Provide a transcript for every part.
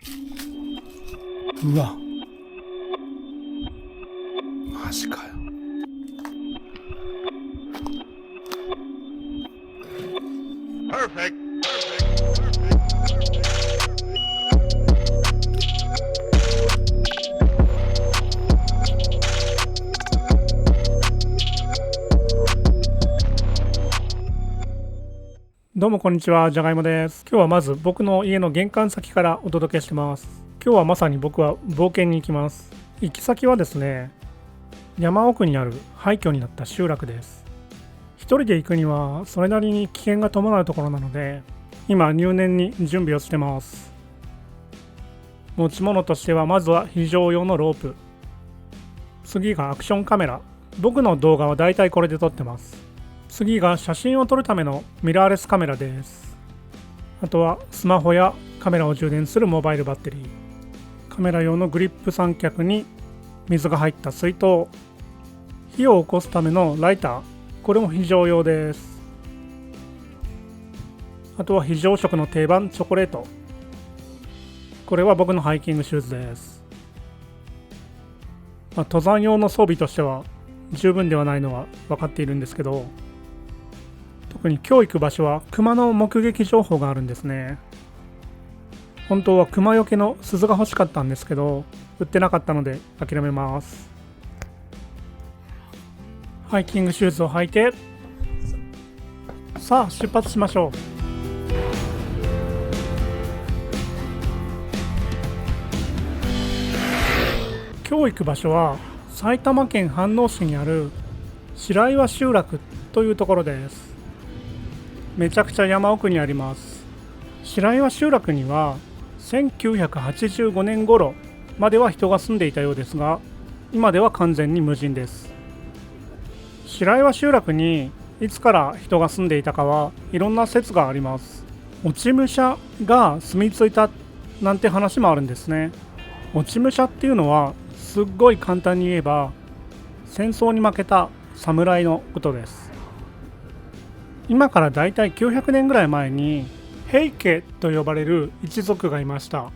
うわ、マジかよ。Perfect. どうもこんにちは、じゃがいもです。今日はまず僕の家の玄関先からお届けしてます。今日はまさに僕は冒険に行きます。行き先はですね、山奥にある廃墟になった集落です。一人で行くにはそれなりに危険が伴うところなので、今入念に準備をしてます。持ち物としてはまずは非常用のロープ。次がアクションカメラ。僕の動画はだいたいこれで撮ってます。次が写真を撮るためのミラーレスカメラです。あとはスマホやカメラを充電するモバイルバッテリー、カメラ用のグリップ三脚に水が入った水筒、火を起こすためのライター、これも非常用です。あとは非常食の定番チョコレート、これは僕のハイキングシューズです。登山用の装備としては十分ではないのは分かっているんですけど、特に今日行く場所は熊の目撃情報があるんですね。本当は熊よけの鈴が欲しかったんですけど、売ってなかったので諦めます。ハイキングシューズを履いて、さあ出発しましょう。今日行く場所は埼玉県飯能市にある白岩集落というところです。めちゃくちゃ山奥にあります。白岩集落には1985年頃までは人が住んでいたようですが、今では完全に無人です。白岩集落にいつから人が住んでいたかはいろんな説があります。落ち武者が住み着いたなんて話もあるんですね。落ち武者っていうのはすっごい簡単に言えば戦争に負けた侍のことです。今からだいたい900年ぐらい前に平家と呼ばれる一族がいました。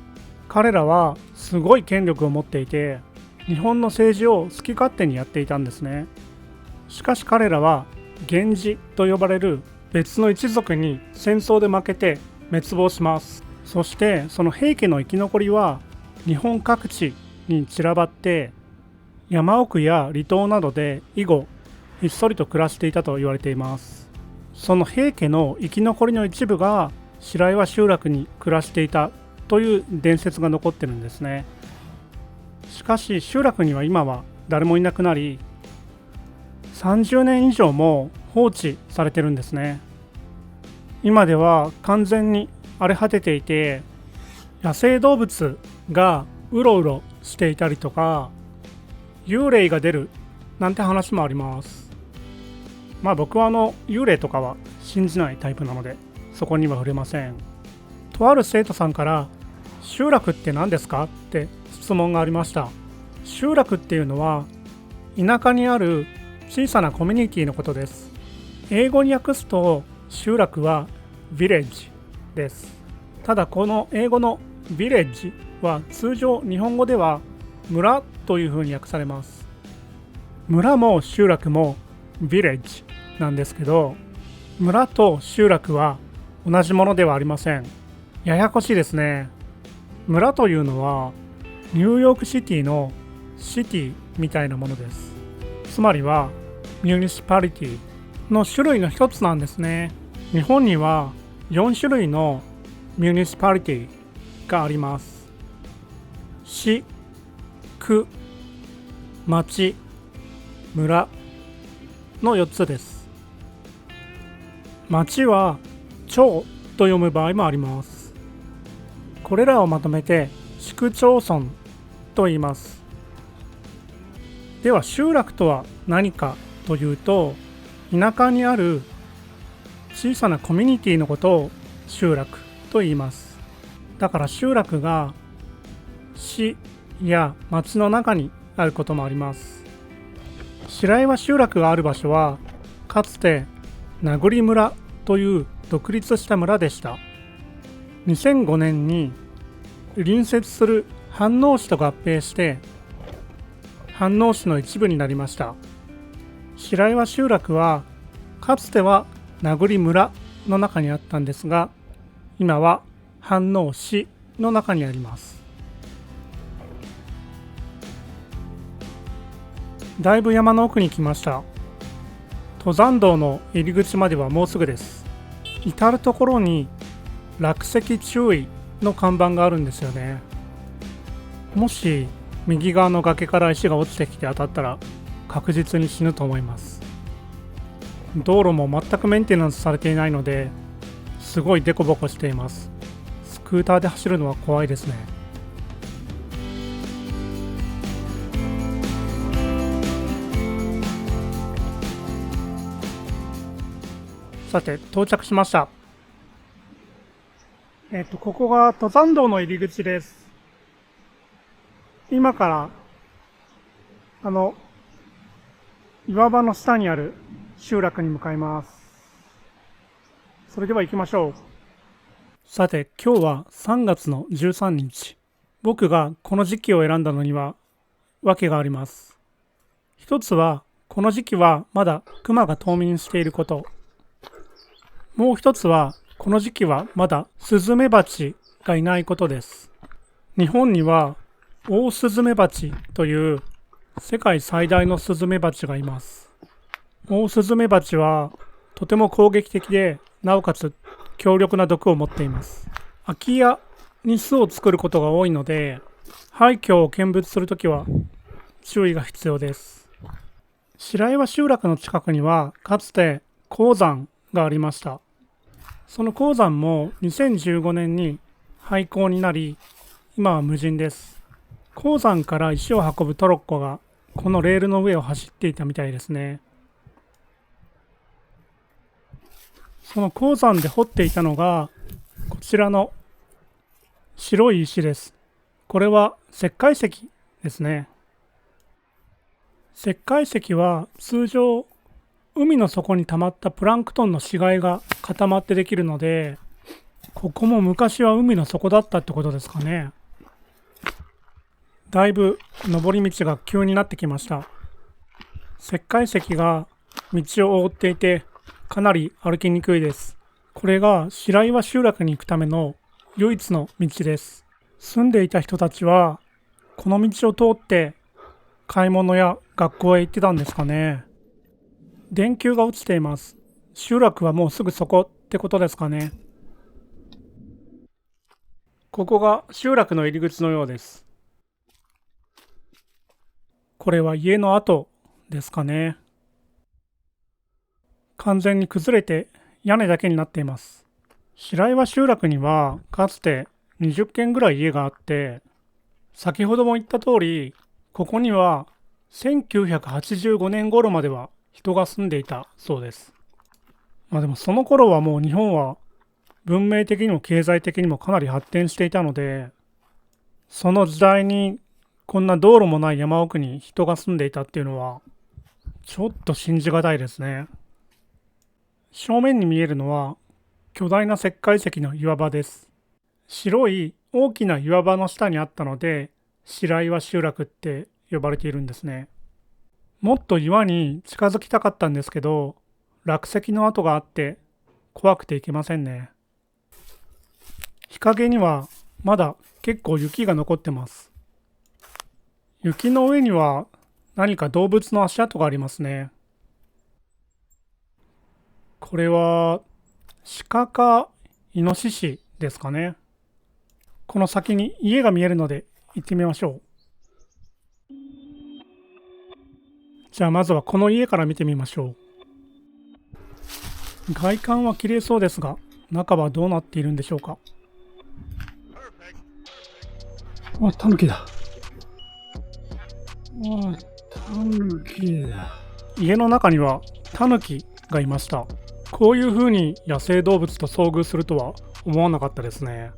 彼らはすごい権力を持っていて、日本の政治を好き勝手にやっていたんですね。しかし彼らは源氏と呼ばれる別の一族に戦争で負けて滅亡します。そしてその平家の生き残りは日本各地に散らばって山奥や離島などで以後ひっそりと暮らしていたと言われています。その平家の生き残りの一部が白岩集落に暮らしていたという伝説が残ってるんですね。しかし集落には今は誰もいなくなり、30年以上も放置されてるんですね。今では完全に荒れ果てていて、野生動物がうろうろしていたりとか、幽霊が出るなんて話もあります。僕は幽霊とかは信じないタイプなのでそこには触れません。とある生徒さんから集落って何ですかって質問がありました。集落っていうのは田舎にある小さなコミュニティのことです。英語に訳すと集落はヴィレッジです。ただこの英語のヴィレッジは通常日本語では村というふうに訳されます。村も集落もヴィレッジなんですけど、村と集落は同じものではありません。ややこしいですね。村というのはニューヨークシティのシティみたいなものです。つまりはミュニシパリティの種類の一つなんですね。日本には4種類のミュニシパリティがあります。市、区、町、村の4つです。町は町と読む場合もあります。これらをまとめて市区町村と言います。では集落とは何かというと、田舎にある小さなコミュニティのことを集落と言います。だから集落が市や町の中にあることもあります。白岩集落がある場所はかつて名栗村という独立した村でした。2005年に隣接する飯能市と合併して飯能市の一部になりました。白岩集落はかつては名栗村の中にあったんですが、今は飯能市の中にあります。だいぶ山の奥に来ました。登山道の入り口まではもうすぐです。至る所に落石注意の看板があるんですよね。もし右側の崖から石が落ちてきて当たったら確実に死ぬと思います。道路も全くメンテナンスされていないのですごいデコボコしています。スクーターで走るのは怖いですね。さて到着しました。ここが登山道の入り口です。今から岩場の下にある集落に向かいます。それでは行きましょう。さて今日は3月の13日。僕がこの時期を選んだのには訳があります。一つはこの時期はまだ熊が冬眠していること。もう一つはこの時期はまだスズメバチがいないことです。日本にはオオスズメバチという世界最大のスズメバチがいます。オオスズメバチはとても攻撃的で、なおかつ強力な毒を持っています。空き家に巣を作ることが多いので、廃墟を見物するときは注意が必要です。白岩集落の近くにはかつて鉱山がありました。その鉱山も2015年に廃鉱になり、今は無人です。鉱山から石を運ぶトロッコがこのレールの上を走っていたみたいですね。その鉱山で掘っていたのがこちらの白い石です。これは石灰石ですね。石灰石は通常海の底に溜まったプランクトンの死骸が固まってできるので、ここも昔は海の底だったってことですかね。だいぶ登り道が急になってきました。石灰石が道を覆っていてかなり歩きにくいです。これが白岩集落に行くための唯一の道です。住んでいた人たちはこの道を通って買い物や学校へ行ってたんですかね。電球が落ちています。集落はもうすぐそこってことですかね。ここが集落の入り口のようです。これは家の跡ですかね。完全に崩れて屋根だけになっています。白岩集落にはかつて20軒ぐらい家があって、先ほども言った通り、ここには1985年頃までは人が住んでいたそうです。でもその頃はもう日本は文明的にも経済的にもかなり発展していたので、その時代にこんな道路もない山奥に人が住んでいたっていうのはちょっと信じがたいですね。正面に見えるのは巨大な石灰石の岩場です。白い大きな岩場の下にあったので白岩集落って呼ばれているんですね。もっと岩に近づきたかったんですけど、落石の跡があって怖くて行けませんね。日陰にはまだ結構雪が残ってます。雪の上には何か動物の足跡がありますね。これは鹿かイノシシですかね。この先に家が見えるので行ってみましょう。じゃあまずはこの家から見てみましょう。外観は綺麗そうですが、中はどうなっているんでしょうか。タヌキだ。タヌキだ。家の中にはタヌキがいました。こういう風に野生動物と遭遇するとは思わなかったですね。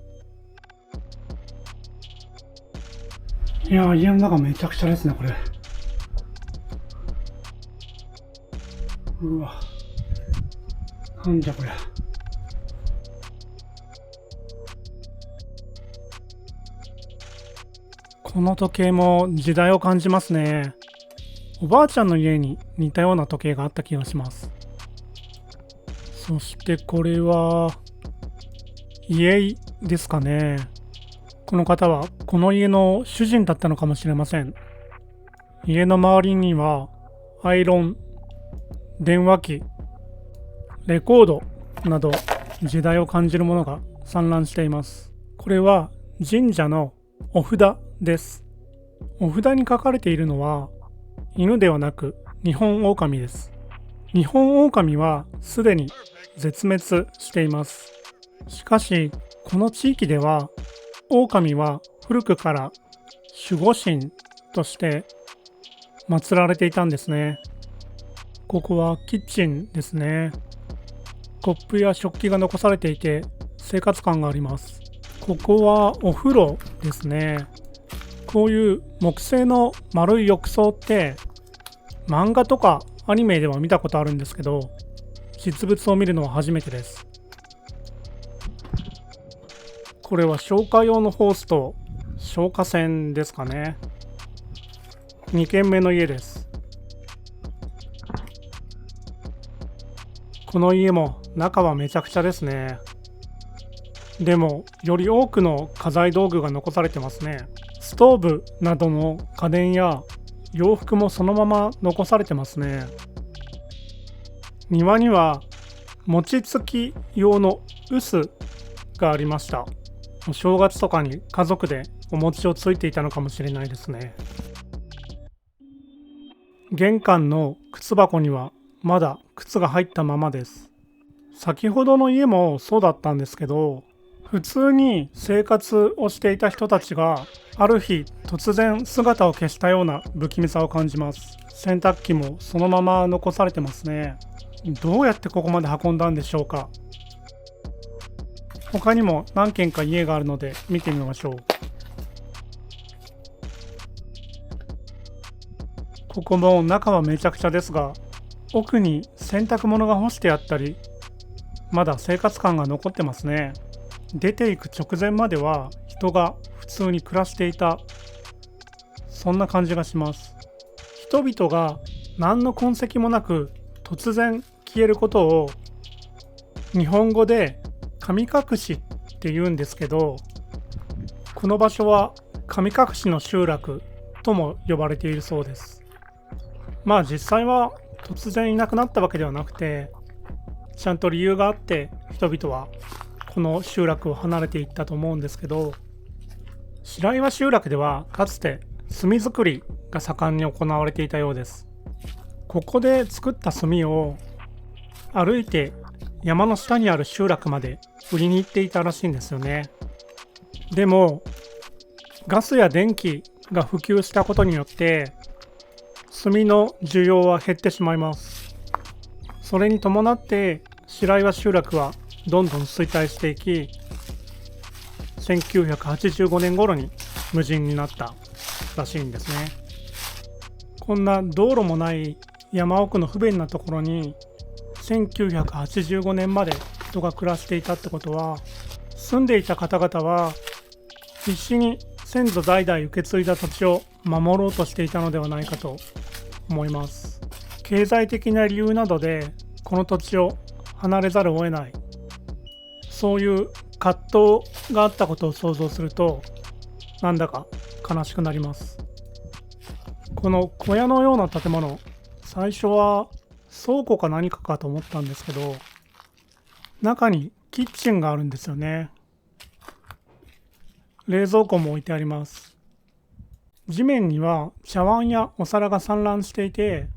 いやー、家の中めちゃくちゃですね、これ。うわ、なんじゃこりゃ。この時計も時代を感じますね。おばあちゃんの家に似たような時計があった気がします。そしてこれは家ですかね。この方はこの家の主人だったのかもしれません。家の周りにはアイロン、電話機、レコードなど時代を感じるものが散乱しています。これは神社のお札です。お札に書かれているのは犬ではなくニホンオオカミです。ニホンオオカミはすでに絶滅しています。しかしこの地域ではオオカミは古くから守護神として祀られていたんですね。ここはキッチンですね。コップや食器が残されていて生活感があります。ここはお風呂ですね。こういう木製の丸い浴槽って漫画とかアニメでは見たことあるんですけど、実物を見るのは初めてです。これは消火用のホースと消火栓ですかね。2軒目の家です。この家も中はめちゃくちゃですね。でもより多くの家財道具が残されてますね。ストーブなどの家電や洋服もそのまま残されてますね。庭には餅つき用の臼がありました。お正月とかに家族でお餅をついていたのかもしれないですね。玄関の靴箱にはまだ靴が入ったままです。先ほどの家もそうだったんですけど、普通に生活をしていた人たちがある日突然姿を消したような不気味さを感じます。洗濯機もそのまま残されてますね。どうやってここまで運んだんでしょうか。他にも何軒か家があるので見てみましょう。ここも中はめちゃくちゃですが、奥に洗濯物が干してあったり、まだ生活感が残ってますね。出ていく直前までは人が普通に暮らしていた、そんな感じがします。人々が何の痕跡もなく突然消えることを日本語で神隠しって言うんですけど、この場所は神隠しの集落とも呼ばれているそうです。まあ実際は突然いなくなったわけではなくて、ちゃんと理由があって人々はこの集落を離れていったと思うんですけど、白岩集落ではかつて炭作りが盛んに行われていたようです。ここで作った炭を歩いて山の下にある集落まで売りに行っていたらしいんですよね。でもガスや電気が普及したことによって炭の需要は減ってしまいます。それに伴って白岩集落はどんどん衰退していき、1985年頃に無人になったらしいんですね。こんな道路もない山奥の不便なところに1985年まで人が暮らしていたってことは、住んでいた方々は必死に先祖代々受け継いだ土地を守ろうとしていたのではないかと思います。経済的な理由などでこの土地を離れざるを得ない、そういう葛藤があったことを想像するとなんだか悲しくなります。この小屋のような建物、最初は倉庫か何かかと思ったんですけど、中にキッチンがあるんですよね。冷蔵庫も置いてあります。地面には茶碗やお皿が散乱していて、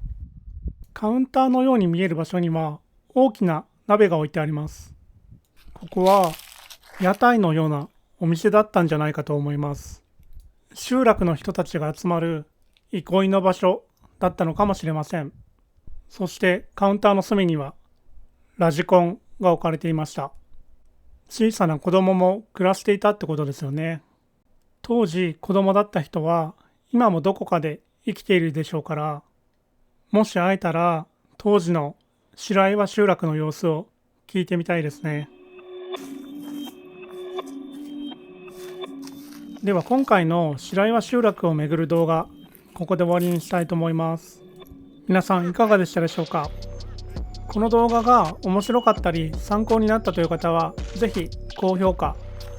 カウンターのように見える場所には大きな鍋が置いてあります。ここは屋台のようなお店だったんじゃないかと思います。集落の人たちが集まる憩いの場所だったのかもしれません。そしてカウンターの隅にはラジコンが置かれていました。小さな子供も暮らしていたってことですよね。当時子供だった人は今もどこかで生きているでしょうから、もし会えたら当時の白岩集落の様子を聞いてみたいですね。では今回の白岩集落を巡る動画、ここで終わりにしたいと思います。皆さんいかがでしたでしょうか。この動画が面白かったり参考になったという方は、ぜひ高評価、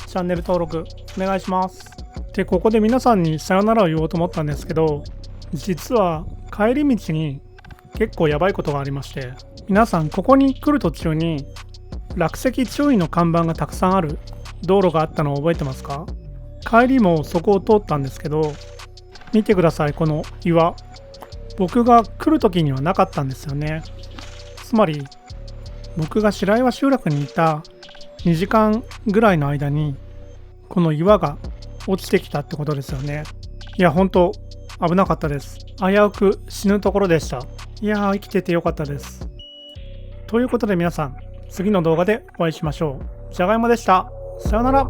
チャンネル登録お願いします。で、ここで皆さんにさよならを言おうと思ったんですけど、実は帰り道に結構やばいことがありまして、皆さんここに来る途中に落石注意の看板がたくさんある道路があったのを覚えてますか？帰りもそこを通ったんですけど、見てください、この岩。僕が来る時にはなかったんですよね。つまり僕が白岩集落にいた2時間ぐらいの間にこの岩が落ちてきたってことですよね。いや本当危なかったです。危うく死ぬところでした。いやー生きててよかったです。ということで皆さん、次の動画でお会いしましょう。じゃがいもでした。さよなら。